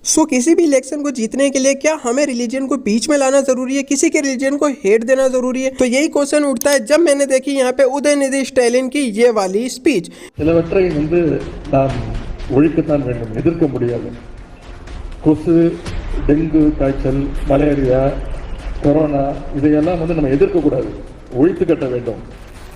किसी भी इलेक्शन को जीतने के लिए क्या हमें रिलीजन को बीच में लाना जरूरी है, किसी के रिलीजन को हेट देना जरूरी है? तो यही क्वेश्चन उठता है जब मैंने देखी यहाँ पे उदयनिधि स्टैलिन की ये वाली स्पीच। சிலவற்றை நாம் ஒழிக்கத்தான் வேண்டும், எதிர்க்க முடியாது. கொசு, டெங்கு காய்ச்சல், மலேரியா, கொரோனா இதையெல்லாம் நம்ம எதிர்க்கக்கூடாது, ஒழித்து கட்ட வேண்டும்.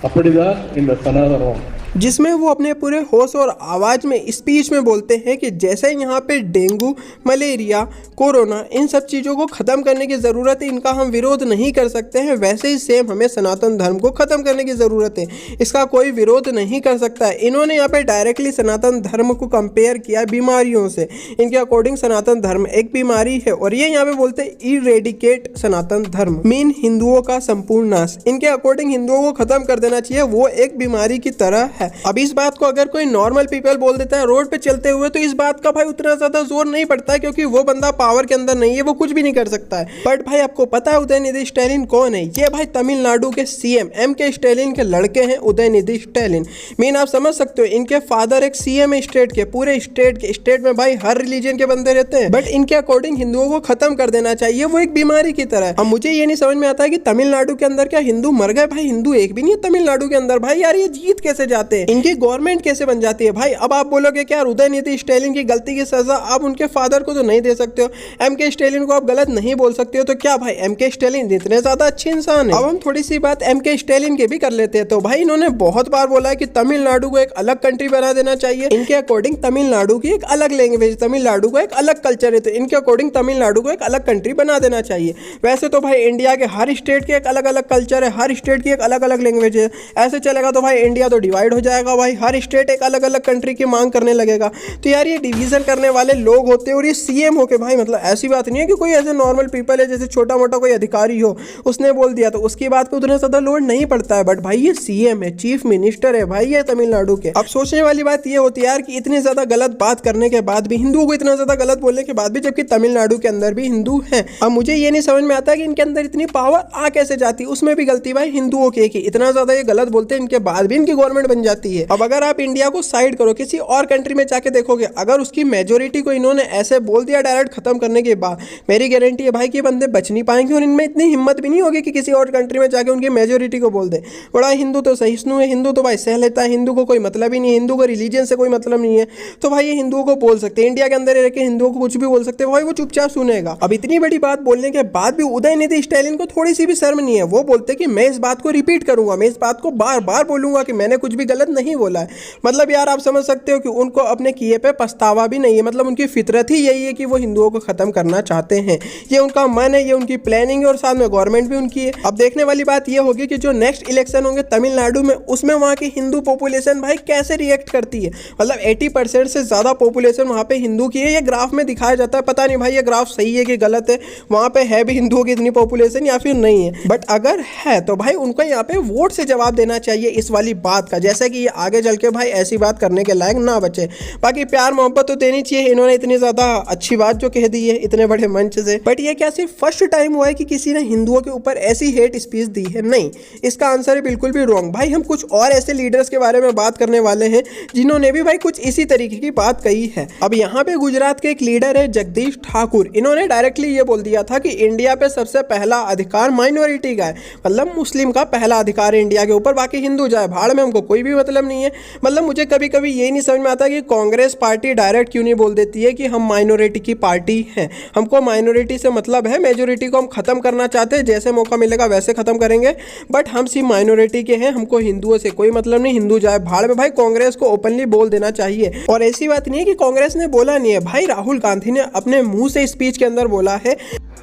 அப்படிதான் இந்த சனாதனம், जिसमें वो अपने पूरे होश और आवाज़ में स्पीच में बोलते हैं कि जैसे यहाँ पे डेंगू, मलेरिया, कोरोना इन सब चीज़ों को ख़त्म करने की ज़रूरत है, इनका हम विरोध नहीं कर सकते हैं, वैसे ही सेम हमें सनातन धर्म को ख़त्म करने की ज़रूरत है, इसका कोई विरोध नहीं कर सकता है। इन्होंने यहाँ पे डायरेक्टली सनातन धर्म को कंपेयर किया बीमारियों से। इनके अकॉर्डिंग सनातन धर्म एक बीमारी है और ये यहाँ पे बोलते हैं इरेडिकेट सनातन धर्म मीन हिंदुओं का संपूर्ण नाश। इनके अकॉर्डिंग हिंदुओं को ख़त्म कर देना चाहिए, वो एक बीमारी की तरह है। अब इस बात को अगर कोई नॉर्मल पीपल बोल देता है रोड पे चलते हुए तो इस बात का भाई उतना ज्यादा जोर नहीं पड़ता है, क्योंकि वो बंदा पावर के अंदर नहीं है, वो कुछ भी नहीं कर सकता है। बट भाई आपको पता है उदयनिधि स्टैलिन कौन है? ये भाई तमिलनाडु के सीएम एम.के. स्टैलिन के लड़के हैं उदयनिधि स्टैलिन। मीन आप समझ सकते हो, इनके फादर एक सीएम है स्टेट के, पूरे स्टेट में भाई हर रिलीजन के बंदे रहते हैं। बट इनके अकॉर्डिंग हिंदुओं को खत्म कर देना चाहिए, वो एक बीमारी की तरह है। अब मुझे ये नहीं समझ में आता है कि तमिलनाडु के अंदर क्या हिंदू मर गए? भाई हिंदू एक भी नहीं है तमिलनाडु के अंदर। भाई यार ये जीत कैसे जाते हैं, इनकी गवर्नमेंट कैसे बन जाती है? भाई अब आप बोलोगे कि यार उदयनिधि स्टैलिन की गलती की सजा आप उनके फादर को तो नहीं दे सकते हो, एम.के. स्टैलिन को आप गलत नहीं बोल सकते हो, तो क्या भाई एम.के. स्टैलिन इतने ज्यादा अच्छे इंसान है? अब हम थोड़ी सी बात एम.के. स्टैलिन के भी कर लेते हैं। तो भाई इन्होंने बहुत बार बोला है कि तमिलनाडु को एक अलग कंट्री बना देना चाहिए। इनके अकॉर्डिंग तमिलनाडु की एक अलग लैंग्वेज, तमिलनाडु को एक अलग कल्चर है, तो इनके अकॉर्डिंग तमिलनाडु को एक अलग कंट्री बना देना चाहिए। वैसे तो भाई इंडिया के हर स्टेट के एक अलग अलग कल्चर है, हर स्टेट की एक अलग अलग लैंग्वेज है। ऐसे चलेगा तो भाई इंडिया तो डिवाइड हो जाएगा, भाई हर स्टेट एक अलग अलग कंट्री की मांग करने लगेगा। तो यार ये डिवीजन करने वाले लोग होते हैं और ये सीएम होके भाई मतलब ऐसी बात नहीं है कि कोई ऐसे नॉर्मल पीपल है जैसे छोटा मोटा कोई अधिकारी हो उसने बोल दिया तो उसकी बात पे उतना ज्यादा लोड नहीं पड़ता है। बट भाई ये सीएम है, चीफ मिनिस्टर है भाई ये तमिलनाडु के। अब सोचने वाली बात ये होती है यार कि इतनी ज्यादा गलत बात करने के बाद भी, हिंदुओं को इतना ज्यादा गलत बोलने के बाद भी, जबकि तमिलनाडु के अंदर भी हिंदू है। अब मुझे ये नहीं समझ में आता कि इनके अंदर इतनी पावर आ कैसे जाती है। उसमें भी गलती भाई हिंदुओं की, इतना ज्यादा ये गलत बोलते हैं, इनके बाद भी इनकी गवर्नमेंट बन जाती है। अब अगर आप इंडिया को साइड करो, किसी और कंट्री में जाके देखोगे, अगर उसकी मेजोरिटी को इन्होंने ऐसे बोल दिया डायरेक्ट खत्म करने के बाद, मेरी गारंटी है भाई कि बंदे बच नहीं पाएंगे और इनमें इतनी हिम्मत भी नहीं होगी कि किसी और कंट्री में जाके उनकी मेजोरिटी को बोल दे बड़ा हिंदू तो सहिष्णु है, हिंदू तो भाई सह लेता है, हिंदू को कोई मतलब ही नहीं है, हिंदू को रिलीजन से कोई मतलब नहीं है, तो भाई ये हिंदुओं को बोल सकते हैं, इंडिया के अंदर रह के हिंदुओं को कुछ भी बोल सकते हैं, भाई वो चुपचाप सुनेगा। अब इतनी बड़ी बात बोलने के बाद भी उदयनिधि स्टैलिन को थोड़ी सी भी शर्म नहीं है। वो बोलते कि मैं इस बात को रिपीट करूंगा, मैं इस बात को बार बार बोलूंगा कि मैंने कुछ भी गलत नहीं बोला है। मतलब यार आप समझ सकते हो कि उनको अपने किए पे पछतावा भी नहीं है। मतलब उनकी फितरत ही यही है कि वो हिंदुओं को खत्म करना चाहते हैं, ये उनका मन है, ये उनकी प्लानिंग है और साथ में गवर्नमेंट भी उनकी है। अब देखने वाली बात ये होगी कि जो नेक्स्ट इलेक्शन होंगे तमिलनाडु में, उसमें वहाँ की हिंदू पॉपुलेशन भाई कैसे रिएक्ट करती है। मतलब 80% से ज़्यादा पॉपुलेशन वहाँ पे हिंदू की है, ये ग्राफ में दिखाया जाता है। पता नहीं भाई ये ग्राफ सही है कि गलत है, वहाँ पे है भी हिंदुओं की इतनी पॉपुलेशन या फिर नहीं है। बट अगर है तो भाई उनको यहाँ पे वोट से जवाब देना चाहिए इस वाली बात का, जैसे कि ये आगे चल के भाई ऐसी बात करने के लायक ना बचे। बाकी प्यार मोहब्बत तो देनी चाहिए, इन्होंने इतनी ज्यादा अच्छी बात जो कह दी है इतने बड़े मंच से। बट ये क्या सिर्फ फर्स्ट टाइम हुआ है कि किसी ने हिंदुओं के ऊपर ऐसी हेट स्पीच दी है? नहीं, इसका आंसर है बिल्कुल भी रॉन्ग। भाई हम कुछ और ऐसे लीडर्स के बारे में बात करने वाले हैं जिन्होंने भी भाई कुछ इसी तरीके की बात कही है। अब यहाँ पे गुजरात के एक लीडर है जगदीश ठाकुर, इन्होंने डायरेक्टली ये बोल दिया था कि इंडिया पे सबसे पहला अधिकार माइनॉरिटी का है, मतलब मुस्लिम का पहला अधिकार है इंडिया के ऊपर, बाकी हिंदू जाए भाड़ में, हमको कोई भी मतलब नहीं है। मतलब मुझे कभी कभी यही नहीं समझ में आता कि कांग्रेस पार्टी डायरेक्ट क्यों नहीं बोल देती है कि हम माइनॉरिटी की पार्टी हैं, हमको माइनॉरिटी से मतलब है, मेजोरिटी को हम खत्म करना चाहते हैं, जैसे मौका मिलेगा वैसे खत्म करेंगे, बट हम सिर्फ माइनॉरिटी के हैं, हमको हिंदुओं से कोई मतलब नहीं, हिंदू जाए भाड़ में। भाई कांग्रेस को ओपनली बोल देना चाहिए। और ऐसी बात नहीं है कि कांग्रेस ने बोला नहीं है, भाई राहुल गांधी ने अपने मुंह से स्पीच के अंदर बोला है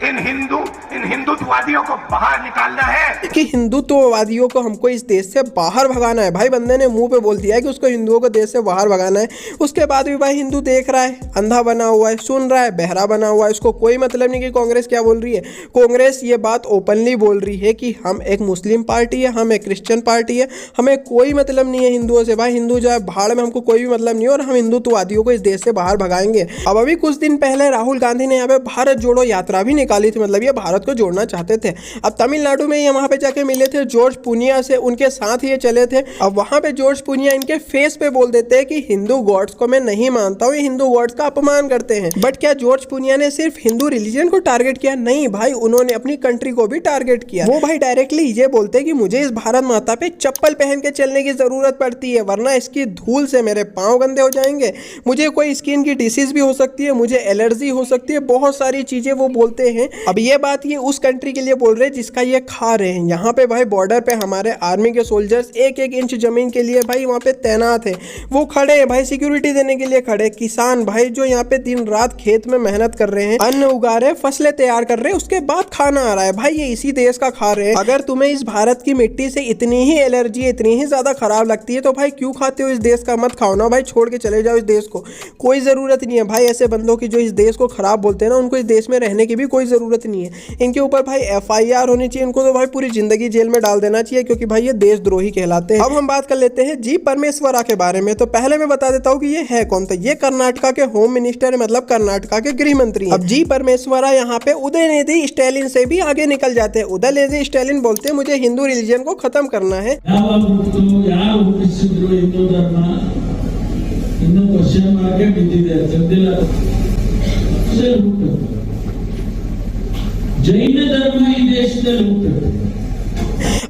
इन हिंदुत्ववादियों को बाहर निकालना है, कि हिंदुत्ववादियों को हमको इस देश से बाहर भगाना है। भाई बंदे ने मुंह पे बोल दिया है कि उसको हिंदुओं को देश से बाहर भगाना है। उसके बाद भी भाई हिंदू देख रहा है, अंधा बना हुआ है, सुन रहा है, बहरा बना हुआ है, उसको कोई मतलब नहीं कि कांग्रेस क्या बोल रही है। कांग्रेस ये बात ओपनली बोल रही है कि हम एक मुस्लिम पार्टी है, हम एक क्रिश्चियन पार्टी है, हमें कोई मतलब नहीं है हिंदुओं से। भाई हिंदू जाए भाड़ में, हमको कोई भी मतलब नहीं है और हम हिंदुत्ववादियों को इस देश से बाहर भगाएंगे। अब अभी कुछ दिन पहले राहुल गांधी ने यहाँ पे भारत जोड़ो यात्रा भी निकाली निकाली थी, मतलब ये भारत को जोड़ना चाहते थे। अब तमिलनाडु में ये वहां पे जाके मिले थे जॉर्ज पुनिया से, उनके साथ ये चले थे। अब वहां पे जॉर्ज पुनिया इनके फेस पे बोल देते हैं कि हिंदू गॉड्स को मैं नहीं मानता हूँ, ये हिंदू गॉड्स का अपमान करते हैं। बट क्या जॉर्ज पुनिया ने सिर्फ हिंदू रिलीजन को टारगेट किया? नहीं भाई, उन्होंने अपनी कंट्री को भी टारगेट किया। वो भाई डायरेक्टली ये बोलते हैं कि मुझे इस भारत माता पे चप्पल पहन के चलने की जरूरत पड़ती है, वरना इसकी धूल से मेरे पांव गंदे हो जाएंगे, मुझे कोई स्किन की डिसीज भी हो सकती है, मुझे एलर्जी हो सकती है, बहुत सारी चीजें वो बोलते हैं। अब ये बात ये उस कंट्री के लिए बोल रहे हैं जिसका ये खा रहे हैं। यहाँ पे भाई बॉर्डर पे हमारे आर्मी के सोल्जर्स एक एक इंच जमीन के लिए भाई वहाँ पे तैनात है, वो खड़े हैं भाई सिक्योरिटी देने के लिए खड़े। किसान भाई जो यहाँ पे दिन रात खेत में मेहनत कर रहे हैं, अन्न उगा रहे हैं, फसलें तैयार कर रहे हैं, उसके बाद खाना आ रहा है भाई, ये इसी देश का खा रहे हैं। अगर तुम्हें इस भारत की मिट्टी से इतनी ही एलर्जी, इतनी ही ज्यादा खराब लगती है तो भाई क्यों खाते हो इस देश का? मत खाओ ना भाई, छोड़ के चले जाओ इस देश को, कोई जरूरत नहीं है भाई ऐसे बंदों की जो इस देश को खराब बोलते हैं ना, उनको इस देश में रहने की भी कोई जरूरत नहीं है। इनके ऊपर भाई FIR होनी चाहिए, इनको तो भाई पूरी जिंदगी जेल में डाल देना चाहिए, क्योंकि भाई ये देशद्रोही कहलाते हैं। अब हम बात कर लेते हैं जी परमेश्वरा के बारे में। तो पहले मैं बता देता हूँ कि ये है कौन। तो ये कर्नाटका के होम मिनिस्टर है, मतलब कर्नाटका के गृह मंत्री। अब जी परमेश्वरा यहाँ पे उदयनिधि स्टालिन से भी आगे निकल जाते हैं। उदयनिधि स्टालिन बोलते हैं मुझे हिंदू रिलीजन को खत्म करना है। ಜೈನ ಧರ್ಮ ಈ ದೇಶದಲ್ಲಿ ಹುಟ್ಟಿತು।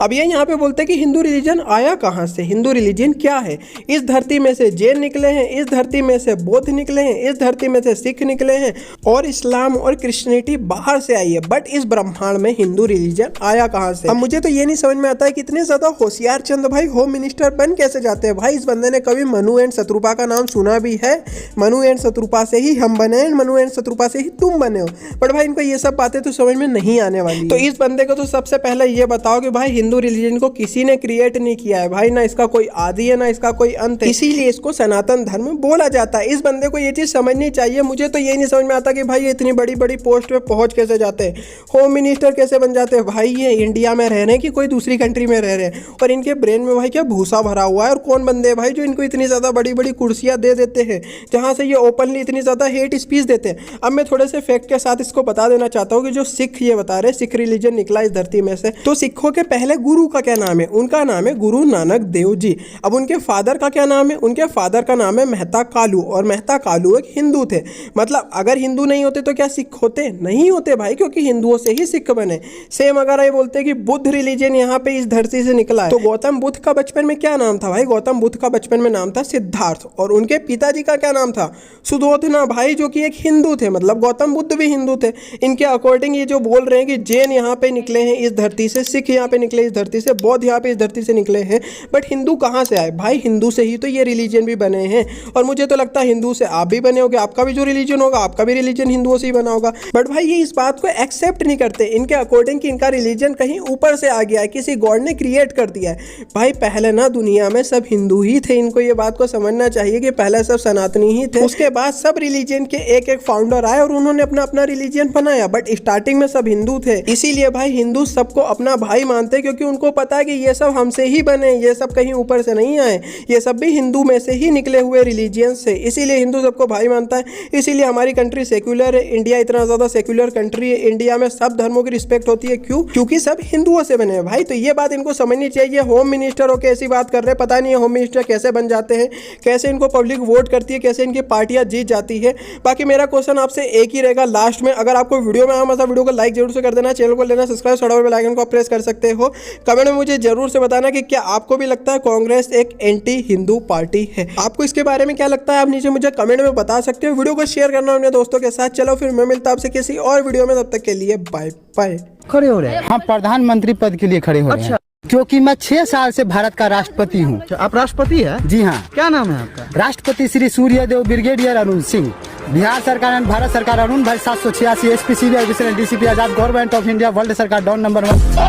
अब ये यहाँ पे बोलते हैं कि हिंदू रिलीजन आया कहाँ से, हिंदू रिलीजन क्या है? इस धरती में से जैन निकले हैं, इस धरती में से बौद्ध निकले हैं, इस धरती में से सिख निकले हैं, और इस्लाम और क्रिश्चियनिटी बाहर से आई है। बट इस ब्रह्मांड में हिंदू रिलीजन आया कहाँ से? अब मुझे तो ये नहीं समझ में आता है कि इतने ज्यादा होशियार चंद भाई होम मिनिस्टर बन कैसे जाते हैं। भाई इस बंदे ने कभी मनु एंड शत्रुपा का नाम सुना भी है? मनु एंड शत्रुपा से ही हम बने, मनु एंड शत्रुपा से ही तुम बने हो। बट भाई इनको ये सब बातें तो समझ में नहीं आने वाली। तो इस बंदे को तो सबसे पहले ये बताओ कि भाई हिंदू रिलीजन को किसी ने क्रिएट नहीं किया है भाई, ना इसका कोई आदि है ना इसका कोई अंत है, इसीलिए इसको सनातन धर्म बोला जाता है। इस बंदे को ये चीज समझनी चाहिए। मुझे तो ये नहीं समझ में आता कि भाई ये इतनी बड़ी बड़ी पोस्ट पे पहुंच कैसे जाते हैं, होम मिनिस्टर कैसे बन जाते हैं। भाई ये इंडिया में रह रहे हैं कि कोई दूसरी कंट्री में रह रहे हैं, और इनके ब्रेन में भाई क्या भूसा भरा हुआ है। और कौन बंदे हैं भाई जो इनको इतनी ज्यादा बड़ी बड़ी कुर्सियां दे देते हैं जहां से ये ओपनली इतनी ज्यादा हेट स्पीच देते हैं। अब मैं थोड़े से फैक्ट के साथ इसको बता देना चाहता हूँ कि जो सिख ये बता रहे सिख रिलीजन निकला इस धरती में से, तो सिखों के पहले गुरु का क्या नाम है? उनका नाम है गुरु नानक देव जी। अब उनके फादर का क्या नाम है? उनके फादर का नाम है मेहता कालू, और मेहता कालू एक हिंदू थे। मतलब अगर हिंदू नहीं होते तो क्या सिख होते? नहीं होते भाई, क्योंकि हिंदुओं से ही सिख बने। सेम अगर ये बोलते हैं कि बुद्ध रिलीजन यहाँ पे इस धरती से निकला है, तो गौतम बुद्ध का बचपन में क्या नाम था भाई? गौतम बुद्ध का बचपन में नाम था सिद्धार्थ, और उनके पिताजी का क्या नाम था? सुधोधना भाई, जो कि एक हिंदू थे। मतलब गौतम बुद्ध भी हिंदू थे। इनके अकॉर्डिंग ये जो बोल रहे हैं कि जैन यहाँ पे निकले हैं इस धरती से, सिख यहाँ पे निकले इस धरती से, बौद्ध यहाँ पे इस धरती से निकले हैं, बट हिंदू कहाँ से आए भाई? हिंदू से ही तो ये रिलीजन भी बने हैं। और मुझे तो लगता है हिंदू से आप भी बने होगे, आपका भी जो रिलीजन होगा आपका भी रिलीजन हिंदुओं से ही बना होगा। बट भाई ये इस बात को एक्सेप्ट नहीं करते इनके अकॉर्डिंग कि इनका रिलीजन कहीं ऊपर से आ गया है, किसी गॉड ने क्रिएट कर दिया है। भाई पहले ना दुनिया में सब हिंदू ही थे, इनको ये बात को समझना चाहिए कि पहले सब सनातनी ही थे, उसके बाद सब रिलीजन के एक एक फाउंडर आए और उन्होंने अपना अपना रिलीजन बनाया। बट स्टार्टिंग में सब हिंदू थे, इसीलिए भाई हिंदू सबको अपना भाई मानते, क्योंकि उनको पता है कि ये सब हमसे ही बने, ये सब कहीं ऊपर से नहीं आए, ये सब भी हिंदू में से ही निकले हुए रिलीजियन से। इसीलिए हिंदू सबको भाई मानता है। इसीलिए हमारी कंट्री सेक्युलर है, इंडिया इतना ज्यादा सेक्युलर कंट्री है। इंडिया में सब धर्मों की रिस्पेक्ट होती है। क्यों? क्योंकि सब हिंदुओं से बने हैं भाई। तो ये बात इनको समझनी चाहिए। होम मिनिस्टर होकर ऐसी बात कर रहे हैं, पता नहीं है होम मिनिस्टर कैसे बन जाते हैं, कैसे इनको पब्लिक वोट करती है, कैसे इनकी पार्टियां जीत जाती है। बाकी मेरा क्वेश्चन आपसे एक ही रहेगा लास्ट में, अगर आपको वीडियो में आया मजा, वीडियो को लाइक जरूर से कर देना, चैनल को लेना सब्सक्राइब, साइड बेल आइकन को प्रेस कर सकते हो। कमेंट में मुझे जरूर से बताना कि क्या आपको भी लगता है कांग्रेस एक एंटी हिंदू पार्टी है? आपको इसके बारे में क्या लगता है आप नीचे मुझे कमेंट में बता सकते हो। वीडियो को शेयर करना अपने दोस्तों के साथ। चलो फिर मैं मिलता आपसे किसी और वीडियो में, तब तक के लिए बाय बाय। खड़े हो रहे हैं हम प्रधानमंत्री पद के लिए खड़े हो रहे हैं। क्योंकि मैं 6 साल से भारत का राष्ट्रपति हूँ। आप राष्ट्रपति हैं? जी हाँ। क्या नाम है आपका? राष्ट्रपति श्री सूर्यदेव ब्रिगेडियर अरुण सिंह। बिहार सरकार एंड भारत सरकार अरुण भाई 786 SPCB DCP Azad government of India world सरकार डॉन नंबर 1।